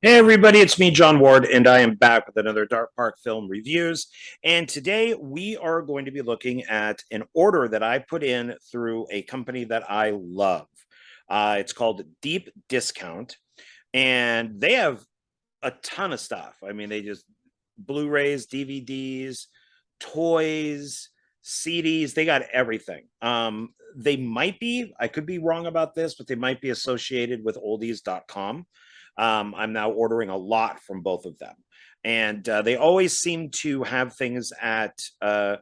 Hey everybody, it's me, John Ward, and I am back with another Dark Park Film Reviews. And today we are going to be looking at an order that I put in through a company that I love. It's called Deep Discount, and they have a ton of stuff. I mean, they just Blu-rays, DVDs, toys, CDs, they got everything. They might be, I could be wrong about this, but they might be associated with oldies.com. I'm now ordering a lot from both of them. And they always seem to have things at a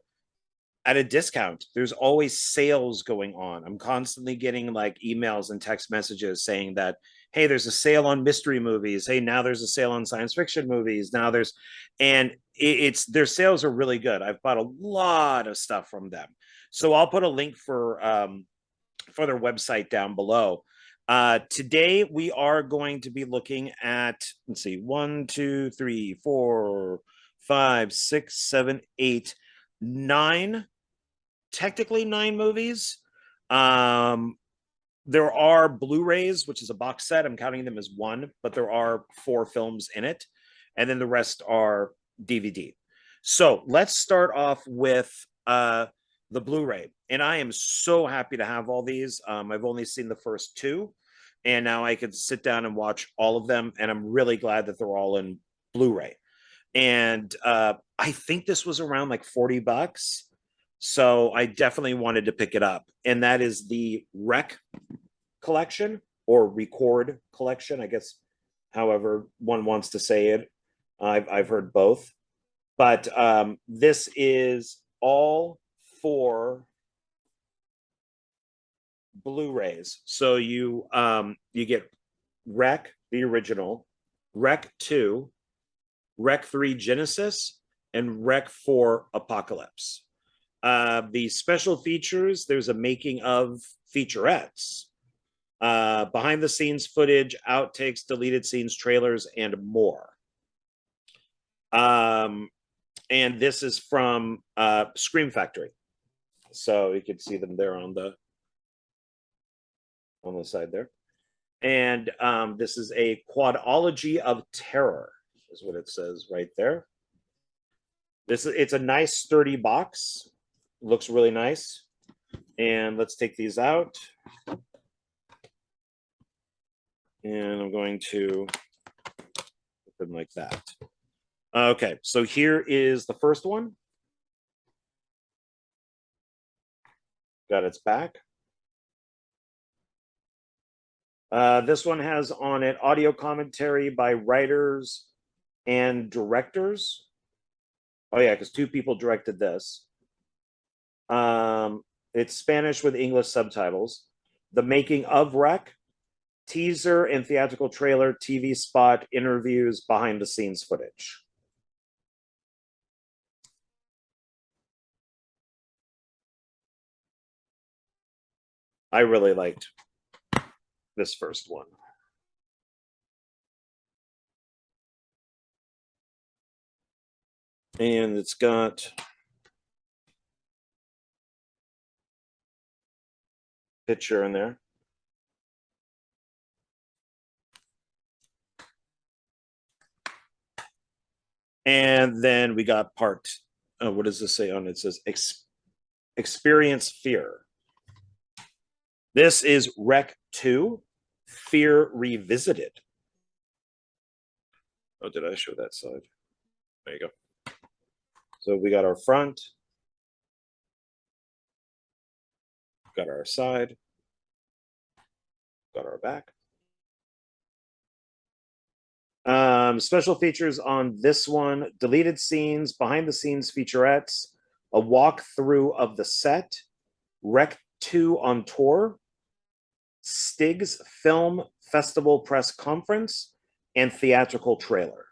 discount. There's always sales going on. I'm constantly getting like emails and text messages saying that, hey, there's a sale on mystery movies. Hey, now there's a sale on science fiction movies. Now there's, and it's their sales are really good. I've bought a lot of stuff from them. So I'll put a link for their website down below. Today we are going to be looking at, let's see, 9, technically 9 movies. There are Blu-rays, which is a box set. I'm counting them as one, but there are 4 films in it, and then the rest are DVD. So let's start off with the Blu-ray, and I am so happy to have all these. I've only seen the first 2, and now I can sit down and watch all of them, and I'm really glad that they're all in Blu-ray. And I think this was around like $40. So I definitely wanted to pick it up. And that is the Rec collection or Record collection, I guess, however one wants to say it. I've heard both. But this is all 4 Blu-rays. So you get Rec, the original, Rec 2, Rec 3 Genesis, and Rec 4 Apocalypse. The special features, there's a making of featurettes, behind the scenes footage, outtakes, deleted scenes, trailers, and more. And this is from Scream Factory. So you can see them there on the side there. And this is a quadology of terror, is what it says right there. It's a nice sturdy box. Looks really nice. And let's take these out. And I'm going to put them like that. Okay, so here is the first one. Got its back. This one has on it audio commentary by writers and directors. Oh yeah, because 2 people directed this. It's Spanish with English subtitles. The making of Rec, teaser and theatrical trailer, TV spot, interviews, behind the scenes footage. I really liked this first one. And it's got picture in there. And then we got part, what does this say on it? It says experience fear. This is Rec 2, Fear Revisited. Oh, did I show that side? There you go. So we got our front, got our side, got our back. Special features on this one: deleted scenes, behind the scenes featurettes, a walkthrough of the set, Rec 2 on tour, Stig's Film Festival press conference, and theatrical trailer.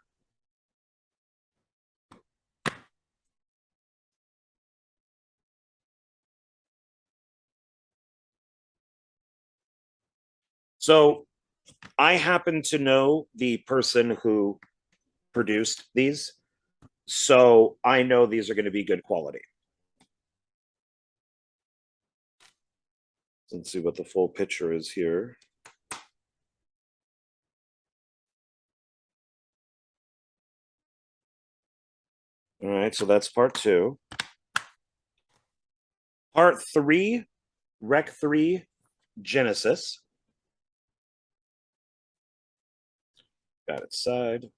So I happen to know the person who produced these, so I know these are going to be good quality. Let's see what the full picture is here. All right, so that's part 2. Part 3, Rec 3, Genesis. Got its side.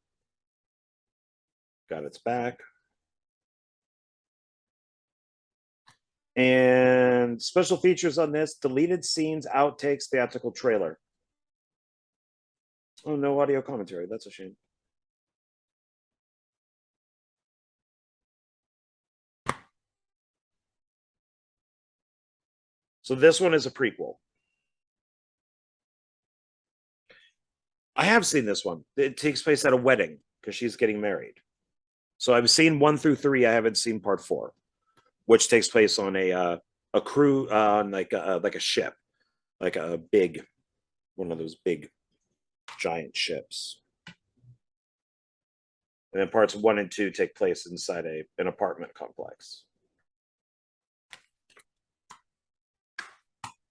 Got its back. And special features on this: deleted scenes, outtakes, theatrical trailer. Oh, no audio commentary. That's a shame. So this one is a prequel. I have seen this one. It takes place at a wedding because she's getting married. So I've seen 1 through 3. I haven't seen part 4, which takes place on a crew on like a ship, like a big one of those big giant ships. And then parts 1 and 2 take place inside an apartment complex.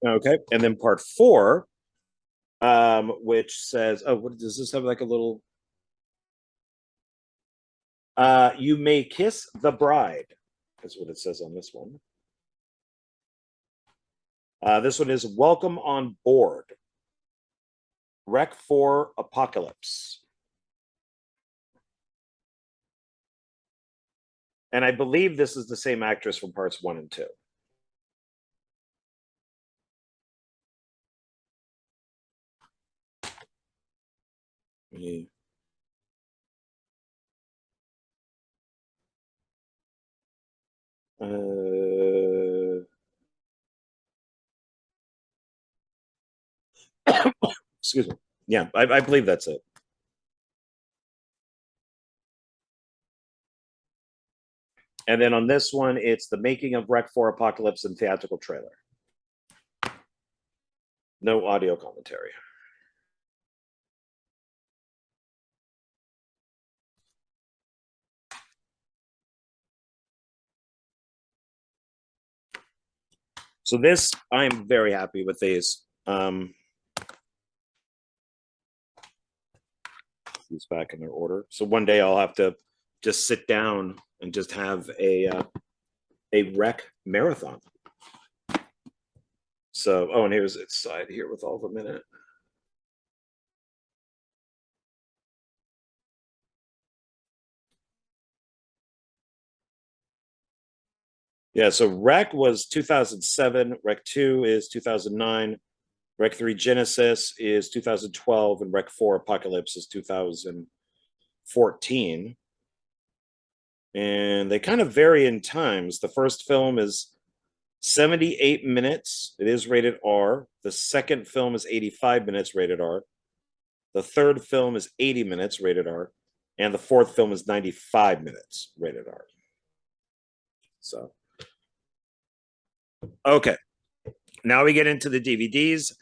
Okay, and then part 4, which says, oh, what does this have? Like a little, you may kiss the bride, is what it says on this one. This one is welcome on board. Rec 4 Apocalypse. And I believe this is the same actress from parts 1 and 2. Excuse me. Yeah, I believe that's it. And then on this one, it's the making of Rec 4 Apocalypse and theatrical trailer. No audio commentary. So this, I'm very happy with these. These back in their order. So one day I'll have to just sit down and just have a rec marathon. So, oh, and here's its side here with all of them in it. Yeah, so Rec was 2007, Rec 2 is 2009, Rec 3 Genesis is 2012, and Rec 4 Apocalypse is 2014. And they kind of vary in times. The first film is 78 minutes. It is rated R. The second film is 85 minutes, rated R. The third film is 80 minutes, rated R. And the fourth film is 95 minutes, rated R. So, okay. Now we get into the DVDs.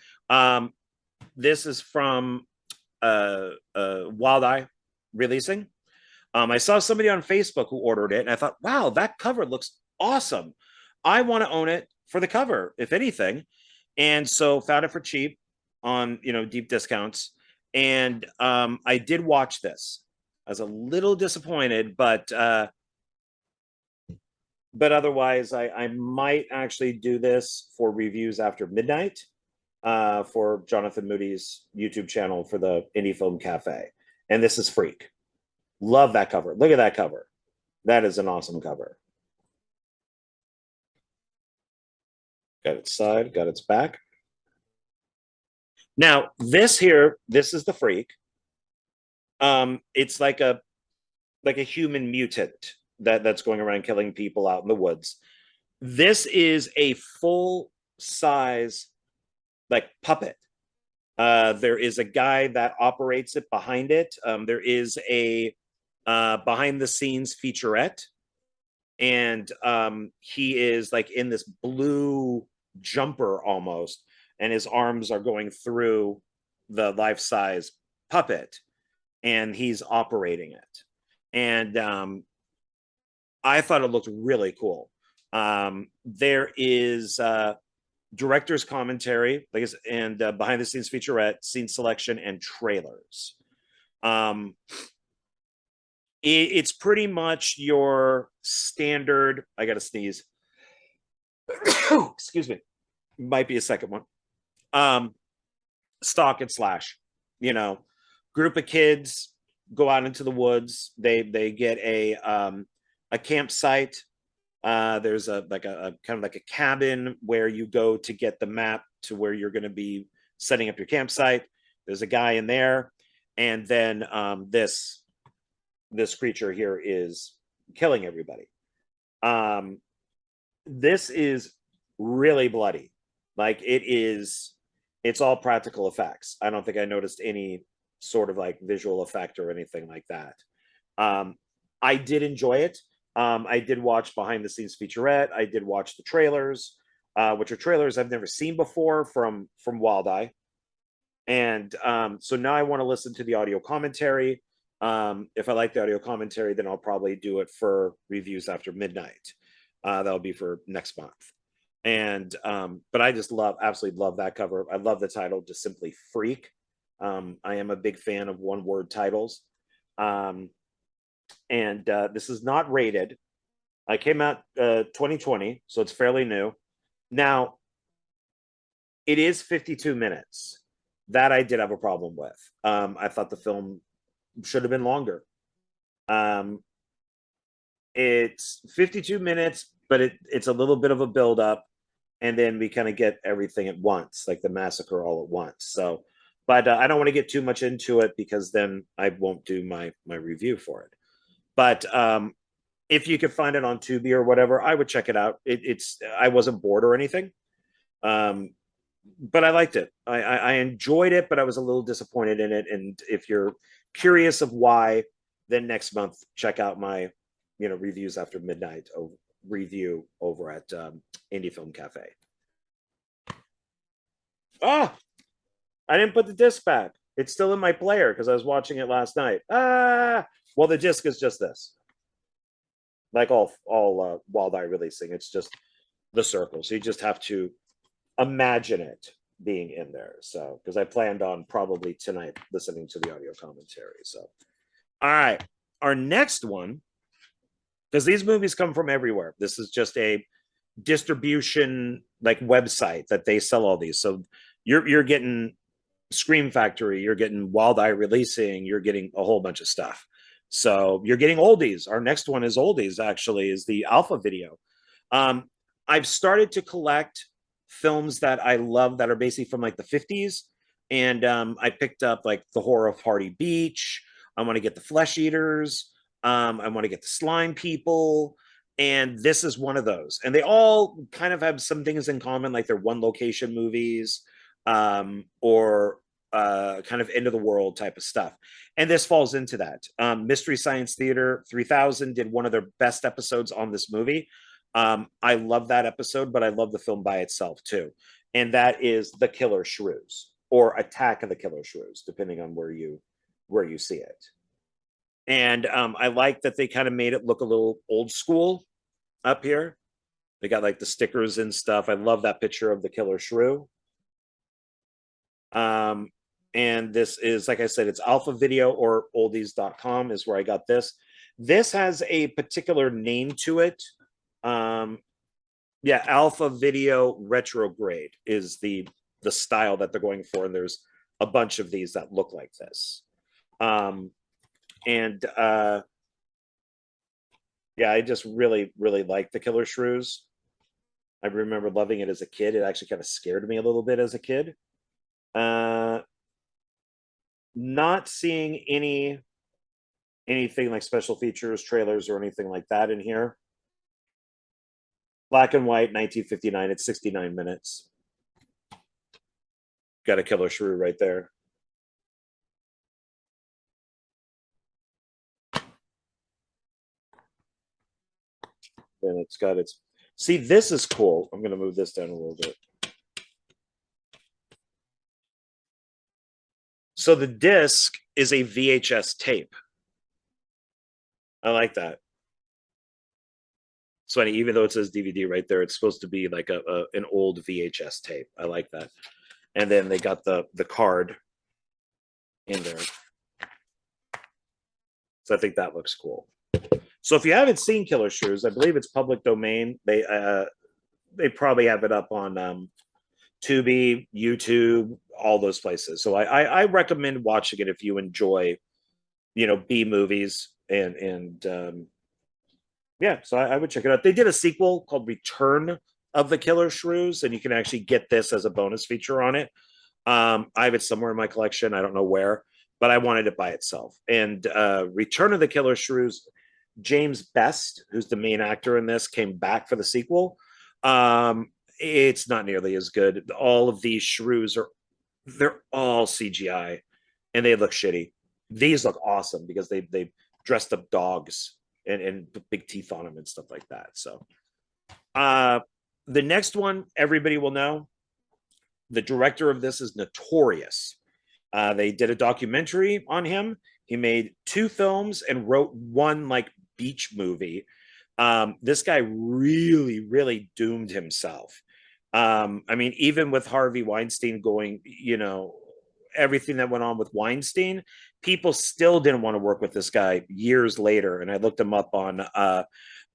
This is from Wild Eye Releasing. I saw somebody on Facebook who ordered it, and I thought, wow, that cover looks awesome. I want to own it for the cover, if anything. And so found it for cheap on, deep discounts. And I did watch this. I was a little disappointed, but otherwise, I might actually do this for reviews after midnight for Jonathan Moody's YouTube channel for the Indie Film Cafe. And this is Freak. Love that cover. Look at that cover. That is an awesome cover. Got its side, got its back. Now, this is the Freak. It's like a human mutant that's going around killing people out in the woods. This is a full size puppet. There is a guy that operates it behind it. There is a behind the scenes featurette, and he is in this blue jumper almost, and his arms are going through the life-size puppet, and he's operating it. And I thought it looked really cool. There is director's commentary, and behind the scenes featurette, scene selection, and trailers. It's pretty much your standard. I gotta sneeze. Excuse me. Might be a second one. Um, Stalk and slash. You know, group of kids go out into the woods. They get a campsite. There's a kind of like a cabin where you go to get the map to where you're going to be setting up your campsite. There's a guy in there, and then this creature here is killing everybody. Um, this is really bloody. Like it's all practical effects. I don't think I noticed any sort of like visual effect or anything like that. Um, I did enjoy it. I did watch behind the scenes featurette. I did watch the trailers, which are trailers I've never seen before from Wild Eye. And so now I want to listen to the audio commentary. If I like the audio commentary, then I'll probably do it for reviews after midnight. That'll be for next month. And but I just absolutely love that cover. I love the title, just simply Freak. I am a big fan of one word titles. And this is not rated. I came out 2020, so it's fairly new. Now, it is 52 minutes. That I did have a problem with. I thought the film should have been longer. It's 52 minutes, but it's a little bit of a build-up, and then we kind of get everything at once, like the massacre all at once. So, but I don't want to get too much into it because then I won't do my review for it. But if you could find it on Tubi or whatever, I would check it out. I wasn't bored or anything. But I liked it. I enjoyed it, but I was a little disappointed in it. And if you're curious of why, then next month check out my reviews after midnight review over at Indie Film Cafe. Oh, I didn't put the disc back. It's still in my player because I was watching it last night. Well, the disc is just this. Like all Wild Eye releasing, it's just the circle. So you just have to imagine it being in there. So, because I planned on probably tonight listening to the audio commentary. So, all right, our next one, because these movies come from everywhere. This is just a distribution like website that they sell all these. So you're getting Scream Factory, you're getting Wild Eye releasing, you're getting a whole bunch of stuff. So you're getting oldies. Our next one is oldies. Actually, is the Alpha Video. I've started to collect films that I love that are basically from like the 50s. And I picked up like The Horror of Hardy Beach. I want to get the Flesh Eaters. I want to get the Slime People. And this is one of those. And they all kind of have some things in common, like they're one location movies or kind of end of the world type of stuff. And this falls into that. Mystery Science Theater 3000 did one of their best episodes on this movie. I love that episode, but I love the film by itself too. And that is The Killer Shrews or Attack of the Killer Shrews, depending on where you see it. And I like that they kind of made it look a little old school up here. They got like the stickers and stuff. I love that picture of the Killer Shrew. And this is, like I said, it's Alpha Video or oldies.com is where I got this. This has a particular name to it. Yeah, Alpha Video Retrograde is the style that they're going for, and there's a bunch of these that look like this. And yeah, I just really like the Killer Shrews. I remember loving it as a kid. It actually kind of scared me a little bit as a kid. Not seeing anything like special features, trailers, or anything like that in here. Black and white, 1959. It's 69 minutes. Got a Killer Shrew right there. And it's got its. See, this is cool. I'm going to move this down a little bit. So the disc is a VHS tape. I like that. It's funny, even though it says DVD right there, it's supposed to be like an old VHS tape. I like that. And then they got the card in there. So I think that looks cool. So if you haven't seen Killer Shrews, I believe it's public domain. They probably have it up on Tubi, YouTube, all those places. So I recommend watching it if you enjoy, B movies and yeah. So I would check it out. They did a sequel called Return of the Killer Shrews, and you can actually get this as a bonus feature on it. I have it somewhere in my collection. I don't know where, but I wanted it by itself. And Return of the Killer Shrews, James Best, who's the main actor in this, came back for the sequel. It's not nearly as good. All of these shrews they're all CGI and they look shitty. These look awesome because they dressed up dogs and put big teeth on them and stuff like that. So the next one everybody will know. The director of this is notorious. They did a documentary on him. He made 2 films and wrote one like beach movie. This guy really, really doomed himself. I mean, even with Harvey Weinstein going, everything that went on with Weinstein, people still didn't want to work with this guy years later. And I looked him up on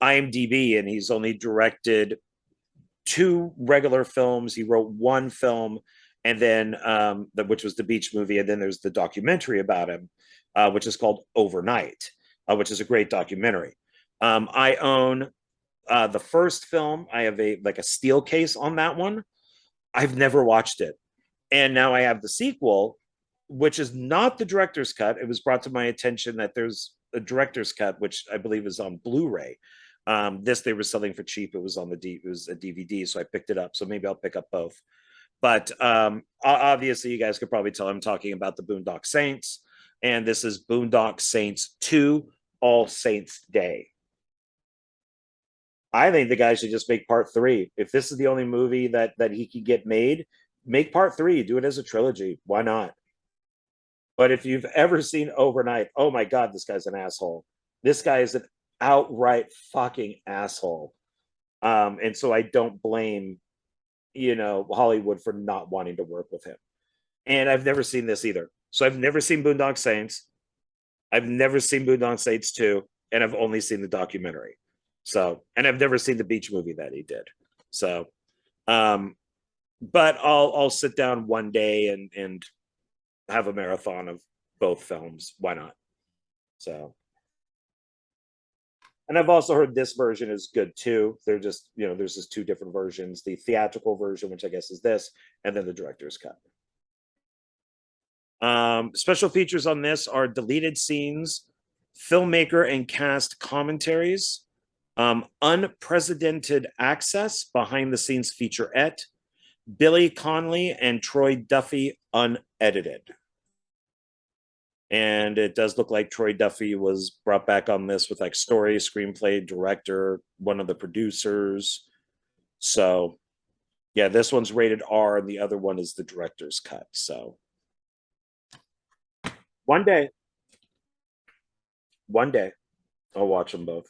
IMDb, and he's only directed 2 regular films. He wrote 1 film, and then which was the beach movie, and then there's the documentary about him, which is called Overnight, which is a great documentary. I own the first film. I have a steel case on that one. I've never watched it, and now I have the sequel, which is not the director's cut. It was brought to my attention that there's a director's cut, which I believe is on Blu-ray. This they were selling for cheap. It was on it was a DVD, so I picked it up. So maybe I'll pick up both. But obviously, you guys could probably tell I'm talking about the Boondock Saints, and this is Boondock Saints 2: All Saints Day. I think the guy should just make part 3. If this is the only movie that he could get made, make part 3. Do it as a trilogy. Why not? But if you've ever seen Overnight, oh my God, this guy's an asshole. This guy is an outright fucking asshole. And so I don't blame, Hollywood for not wanting to work with him. And I've never seen this either. So I've never seen Boondock Saints. I've never seen Boondock Saints 2, and I've only seen the documentary. So, and I've never seen the beach movie that he did. So, but I'll sit down one day and have a marathon of both films. Why not? So, and I've also heard this version is good too. They're just, there's just 2 different versions: the theatrical version, which I guess is this, and then the director's cut. Special features on this are deleted scenes, filmmaker and cast commentaries, unprecedented access, behind the scenes featurette, Billy Connolly and Troy Duffy unedited. And it does look like Troy Duffy was brought back on this with like story, screenplay, director, one of the producers. So yeah, this one's rated R and the other one is the director's cut. So one day I'll watch them both.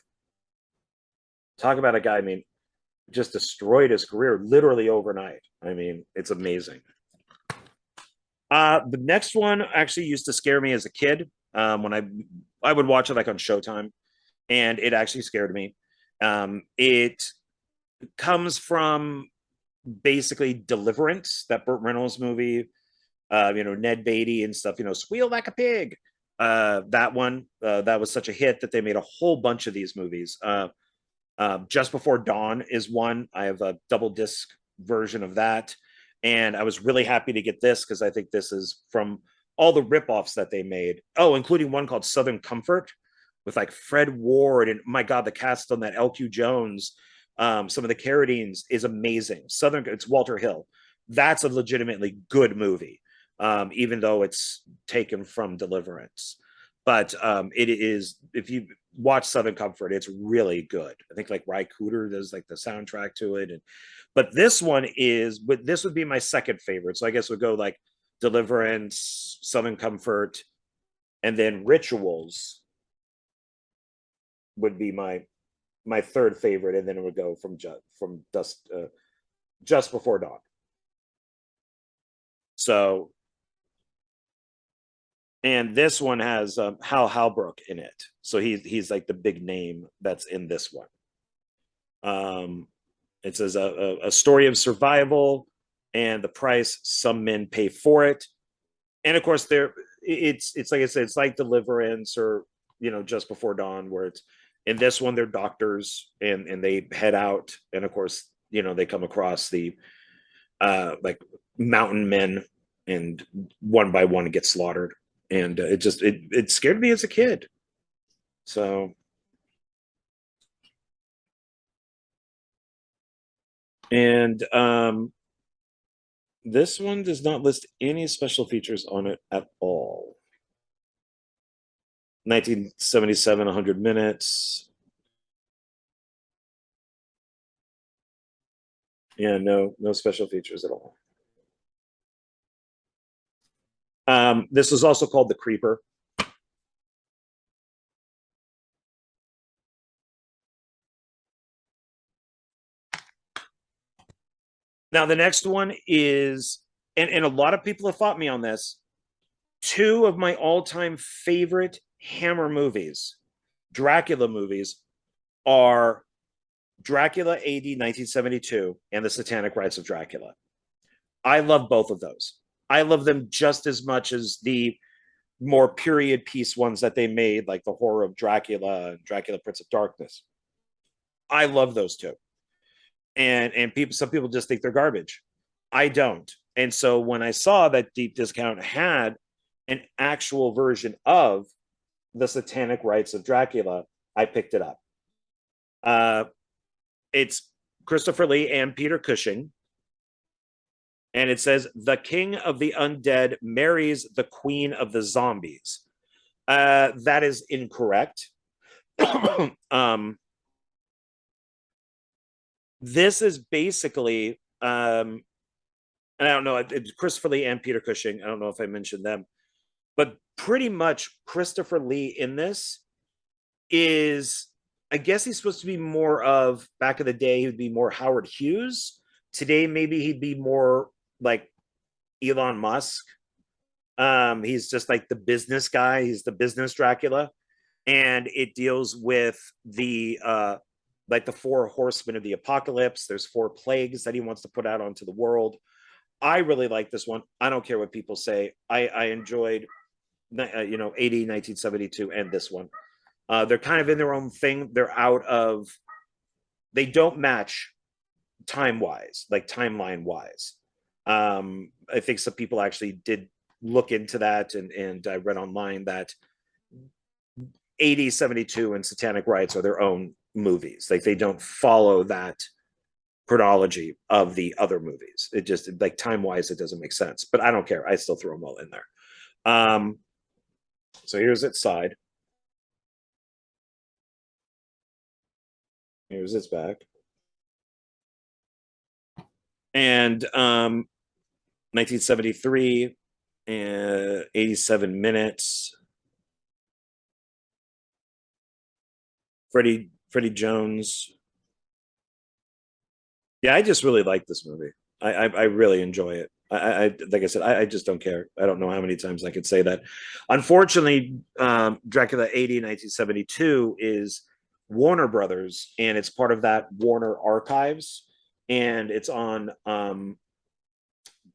Talk about a guy, I mean, just destroyed his career literally overnight. I mean, it's amazing. The next one actually used to scare me as a kid, when I would watch it like on Showtime, and it actually scared me. It comes from basically Deliverance, that Burt Reynolds movie, Ned Beatty and stuff, Squeal Like a Pig. That one, that was such a hit that they made a whole bunch of these movies. Just Before Dawn is one. I have a double disc version of that. And I was really happy to get this because I think this is from all the ripoffs that they made. Oh, including one called Southern Comfort with like Fred Ward. And my God, the cast on that, L.Q. Jones, some of the Carradines is amazing. It's Walter Hill. That's a legitimately good movie, even though it's taken from Deliverance. But it is, if you watch Southern Comfort, it's really good. I think like Ry Cooder does like the soundtrack to it. But this would be my second favorite. So I guess we'll go like Deliverance, Southern Comfort, and then Rituals would be my third favorite, and then it would go from Just Before Dawn. So And this one has Hal Halbrook in it, so he's like the big name that's in this one. It says a story of survival and the price some men pay for it. And of course, it's like I said, it's like Deliverance or Just Before Dawn, where it's in this one they're doctors and they head out, and of course they come across the like mountain men, and one by one get slaughtered, and it scared me as a kid. So and this one does not list any special features on it at all. 1977, 100 minutes. Yeah, no special features at all. This was also called The Creeper. Now, the next one is, and a lot of people have fought me on this, two of my all-time favorite Hammer movies, Dracula movies, are Dracula AD 1972 and the Satanic Rites of Dracula. I love both of those. I love them just as much as the more period piece ones that they made, like the Horror of Dracula and Dracula Prince of Darkness. I love those two. And some people just think they're garbage. I don't. And so when I saw that Deep Discount had an actual version of the Satanic Rites of Dracula, I picked it up. It's Christopher Lee and Peter Cushing. And it says, the king of the undead marries the queen of the zombies. That is incorrect. This is basically, and I don't know, it's Christopher Lee and Peter Cushing. I don't know if I mentioned them, but pretty much Christopher Lee in this is, I guess he's supposed to be more of, back in the day, he would be more Howard Hughes. Today, maybe he'd be more like Elon Musk. He's just like the business guy. He's the business Dracula. And it deals with the like the 4 horsemen of the apocalypse. There's 4 plagues that he wants to put out onto the world. I really like this one. I don't care what people say. I enjoyed 1972 and this one. They're kind of in their own thing. They don't match time-wise, like timeline-wise. I think some people actually did look into that, and I read online that AD 72 and Satanic Rites are their own movies. Like, they don't follow that chronology of the other movies. It just, like, time-wise, it doesn't make sense. But I don't care. I still throw them all in there. So here's its side. Here's its back. And 1973, 87 minutes. Freddie Jones. Yeah, I just really like this movie. I really enjoy it. I like I said, I just don't care. I don't know how many times I could say that. Unfortunately, Dracula AD 1972 is Warner Brothers, and it's part of that Warner Archives, and it's on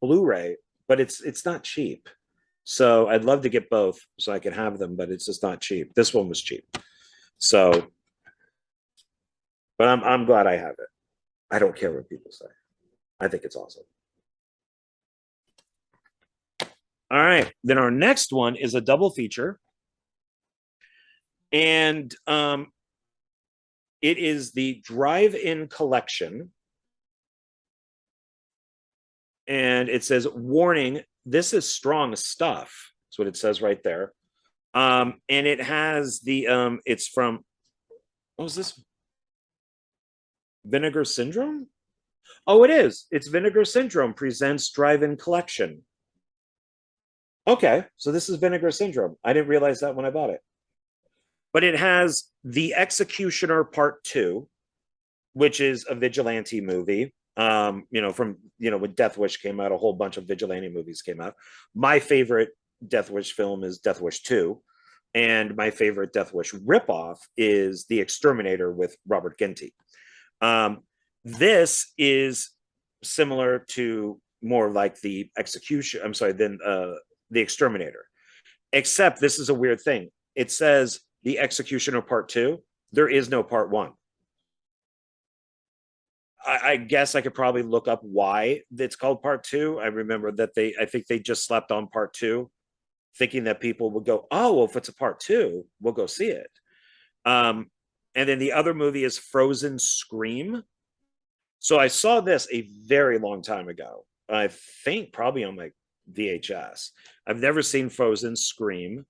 Blu-ray, but it's not cheap. So I'd love to get both so I can have them, but it's just not cheap. This one was cheap. So, but I'm glad I have it. I don't care what people say. I think it's awesome. All right. Then our next one is a double feature. And it is the Drive-In Collection. And it says, warning, this is strong stuff. That's what it says right there. And it has the, it's from, what was this? Vinegar Syndrome? Oh, it is. It's Vinegar Syndrome presents Drive-In Collection. Okay, so this is Vinegar Syndrome. I didn't realize that when I bought it. But it has The Executioner Part 2, which is a vigilante movie. When Death Wish came out, a whole bunch of vigilante movies came out. My favorite Death Wish film is Death Wish 2. And my favorite Death Wish ripoff is The Exterminator with Robert Ginty. This is similar to more like the execution, I'm sorry, than The Exterminator. Except this is a weird thing. It says The Executioner Part 2. There is no Part 1. I guess I could probably look up why it's called Part 2. I remember that I think they just slept on Part 2, thinking that people would go, oh, well, if it's a Part 2, we'll go see it. And then the other movie is Frozen Scream. So I saw this a very long time ago. I think probably on my VHS. I've never seen Frozen Scream.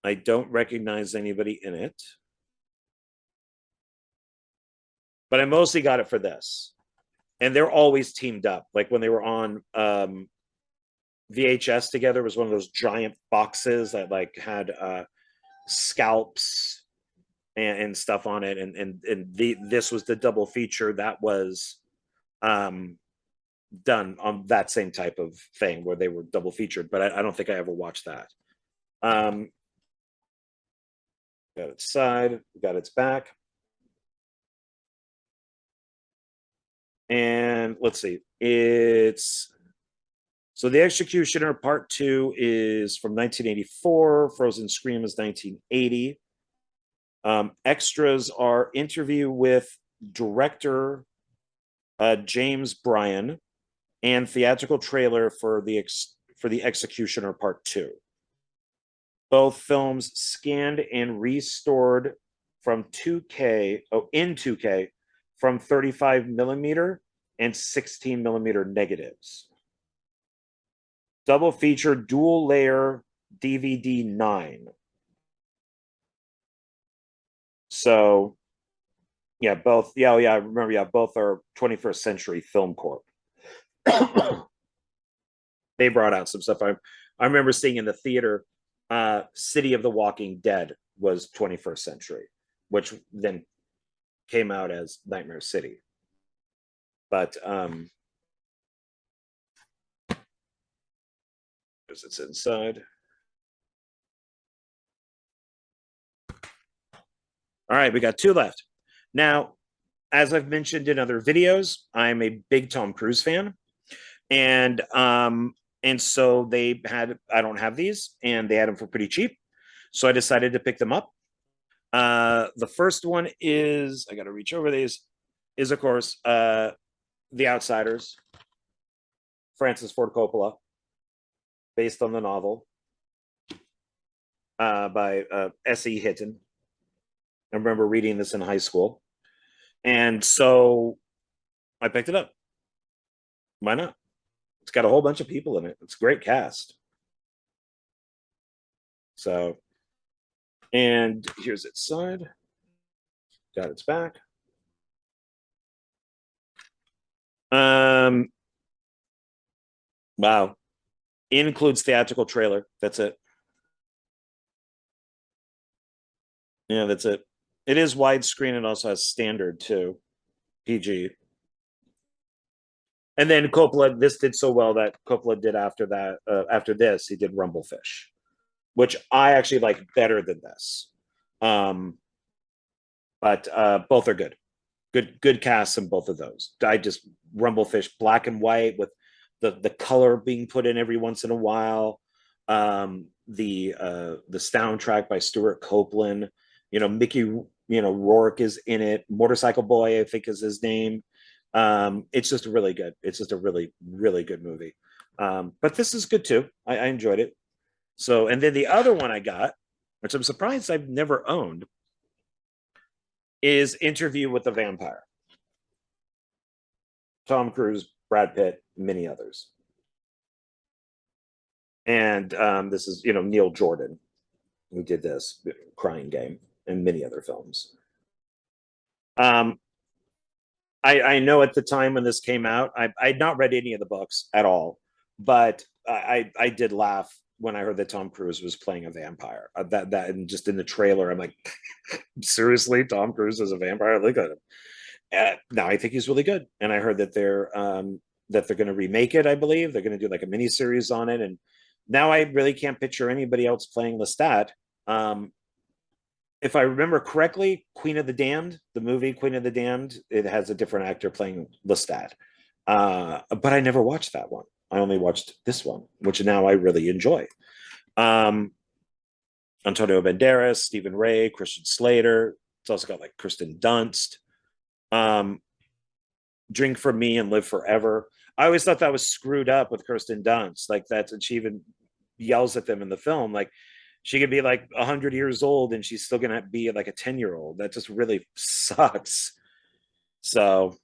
I don't recognize anybody in it. But I mostly got it for this. And they're always teamed up. Like when they were on VHS together, it was one of those giant boxes that like had scalps and stuff on it. And this was the double feature that was done on that same type of thing where they were double featured. But I don't think I ever watched that. Got its side, got its back. And let's see, it's so The Executioner Part 2 is from 1984. Frozen Scream is 1980. Extras are interview with director James Bryan and theatrical trailer for the Executioner Part 2. Both films scanned and restored from 2K, in 2K, from 35 millimeter and 16 millimeter negatives. Double feature dual layer DVD 9. So yeah, both. Yeah, I remember. Yeah, both are 21st Century Film Corp. They brought out some stuff. I remember seeing in the theater. City of the Walking Dead was 21st Century, which then came out as Nightmare City. But because it's inside. All right, we got 2 left. Now, as I've mentioned in other videos, I'm a big Tom Cruise fan. And so they had, I don't have these, and they had them for pretty cheap. So I decided to pick them up. The first one is, I got to reach over these, is of course, The Outsiders, Francis Ford Coppola, based on the novel by S.E. Hinton. I remember reading this in high school. And so I picked it up. Why not? It's got a whole bunch of people in it. It's a great cast. So, and here's its side. Got its back. Wow. It includes theatrical trailer. That's it. Yeah, that's it. It is widescreen and also has standard too. PG. And then Coppola, this did so well that Coppola did after that. After this, he did Rumblefish, which I actually like better than this. But both are good. Good casts in both of those. I just Rumblefish, black and white with the color being put in every once in a while. The soundtrack by Stuart Copeland. Mickey, Rourke is in it. Motorcycle Boy, I think, is his name. It's just really good. It's just a really, really good movie. But this is good too. I enjoyed it. So, and then the other one I got, which I'm surprised I've never owned, is Interview with the Vampire. Tom Cruise, Brad Pitt, many others. And this is, Neil Jordan, who did this, Crying Game, and many other films. I know at the time when this came out, I'd not read any of the books at all, but I did laugh when I heard that Tom Cruise was playing a vampire. That and just in the trailer, I'm like, seriously, Tom Cruise is a vampire? Look at him. No, I think he's really good, and I heard that they're going to remake it. I believe they're going to do like a mini series on it, and Now I really can't picture anybody else playing Lestat. If I remember correctly, Queen of the Damned, the movie Queen of the Damned, it has a different actor playing Lestat. But I never watched that one. I only watched this one, which now I really enjoy. Antonio Banderas, Stephen Ray, Christian Slater. It's also got like Kristen Dunst. Drink for Me and Live Forever. I always thought that was screwed up with Kirsten Dunst. Like that's, and she even yells at them in the film. Like she could be like 100 years old and she's still gonna be like a 10-year-old. That just really sucks. So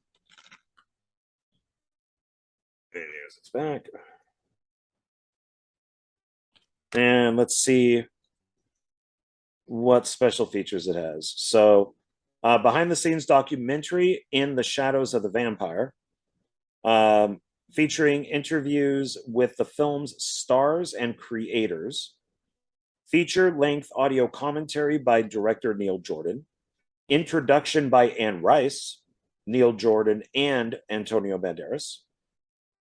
it's back. And let's see what special features it has. So behind the scenes documentary In the Shadows of the Vampire, featuring interviews with the film's stars and creators, feature-length audio commentary by director Neil Jordan, introduction by Anne Rice, Neil Jordan, and Antonio Banderas,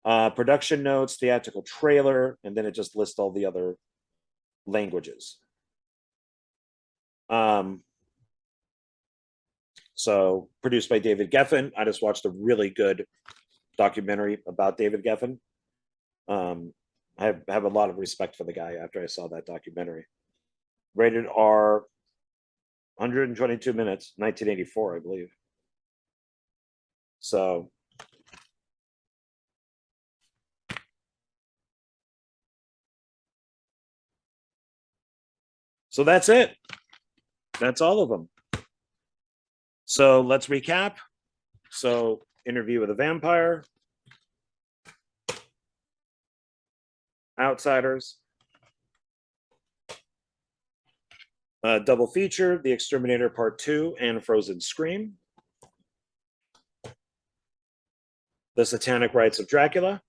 production notes, theatrical trailer, and then it just lists all the other languages. So produced by David Geffen. I just watched a really good documentary about David Geffen. I have a lot of respect for the guy after I saw that documentary. Rated R, 122 minutes, 1984, I believe. So that's it. That's all of them. So let's recap. So Interview with a Vampire, Outsiders, double feature, The Exterminator Part 2 and Frozen Scream, The Satanic Rites of Dracula,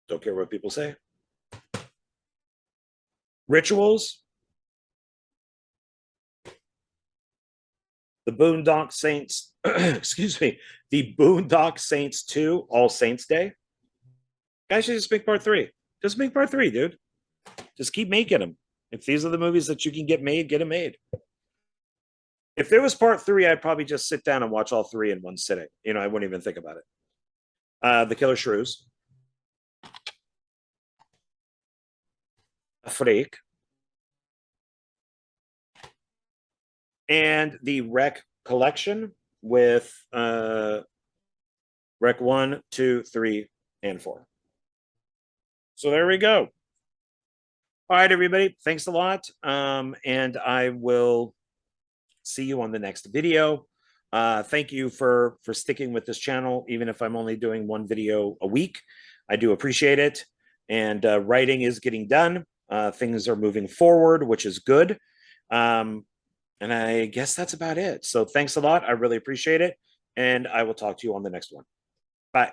don't care what people say, Rituals, the Boondock Saints, excuse me, the Boondock Saints 2, All Saints Day. Guys should just make part 3. Just make part 3, dude. Just keep making them. If these are the movies that you can get made, get them made. If there was part 3, I'd probably just sit down and watch all 3 in one sitting. You know, I wouldn't even think about it. The Killer Shrews, Freak, and the Wreck collection with Wreck 1, 2, 3, and 4. So there we go. All right, everybody. Thanks a lot. And I will see you on the next video. Thank you for sticking with this channel, even if I'm only doing one video a week. I do appreciate it. And writing is getting done. Things are moving forward, which is good. And I guess that's about it. So thanks a lot. I really appreciate it. And I will talk to you on the next one. Bye.